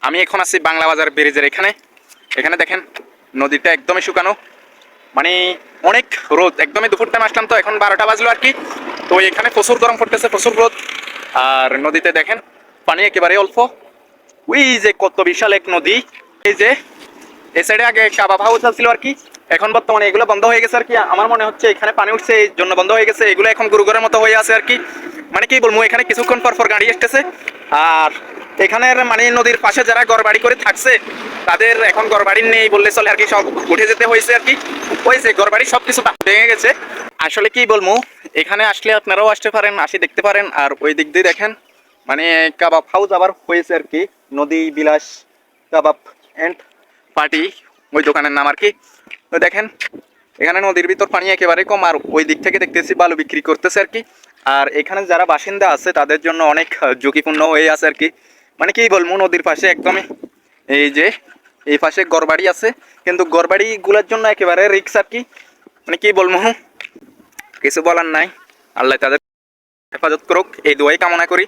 আমি এখন আছি বাংলা বাজার ব্রিজের এখানে। এখানে দেখেন নদীটা একদমই শুকানো, মানে অনেক রোদ। একদমই দুপুর টাইম আসলাম তো, এখন 12টা বাজলো আর কি। তো এখানে প্রচুর গরম পড়তেছে, প্রচুর রোদ। আর নদীতে দেখেন পানি একেবারে অল্প। ওই যে কত বিশাল এক নদী। এই যে এই সাইডে আগে কাবাব হাউস ছিল আর কি, এখন বর্তমানে এগুলো বন্ধ হয়ে গেছে আর কি। আমার মনে হচ্ছে এখানে পানি উঠছে এই জন্য বন্ধ হয়ে গেছে, এগুলো এখন গুরুগরের মতো হয়ে আছে আর কি। মানে কি বলবো, এখানে কিছুক্ষণ পর পর গাড়ি আসতেছে। আর এখানের মানে নদীর পাশে যারা ঘরবাড়ি করে থাকছে তাদের এখন ঘরবাড়ি নেই বললে চলে আর কি, সব উঠে যেতে হয়েছে আর কি। ওই যে ঘরবাড়ি সবকিছু ভেঙে গেছে। আসলে কি বলবো, এখানে আসলে আপনারাও আসতে পারেন, আসি দেখতে পারেন। আর ওই দিক দিয়ে দেখেন মানে কাবাব হাউস আবার হয়েছে আর কি, নদী বিলাস কাবাব এন্ড পার্টি, ওই দোকানের নাম আর কি। তো দেখেন এখানে নদীর ভিতর পানি একেবারে কম, আর ওই দিক থেকে দেখতেছি বালু বিক্রি করতেছে আর কি। আর এখানে যারা বাসিন্দা আছে তাদের জন্য অনেক ঝুঁকিপূর্ণ হয়ে আছে আর কি। মানে কি বলবো, নদীর পাশে একদমই এই যে এই পাশে ঘরবাড়ি আছে, কিন্তু ঘরবাড়ি গুলার জন্য একেবারে রিক্স আর কি। মানে কি বলবো, কিছু বলার নাই। আল্লাহ তাদের হেফাজত করুক, এই দোয়াই কামনা করি।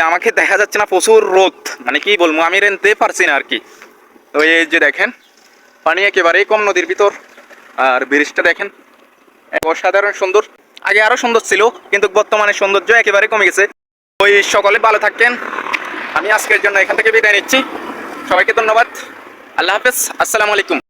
আমাকে দেখা যাচ্ছে না, প্রচুর রোদ। মানে কি বলবো, আমি রেনতে পারছি না আর কি। তো এই যে দেখেন পানি একেবারেই কম নদীর ভিতর। আর ব্রিজটা দেখেন অসাধারণ সুন্দর। আগে আরো সুন্দর ছিল, কিন্তু বর্তমানে সৌন্দর্য একেবারে কমে গেছে। ওই সকলে ভালো থাকেন। আমি আজকের জন্য এখান থেকে বিদায় নিচ্ছি। সবাইকে ধন্যবাদ। আল্লাহ হাফেজ, আসসালামু আলাইকুম।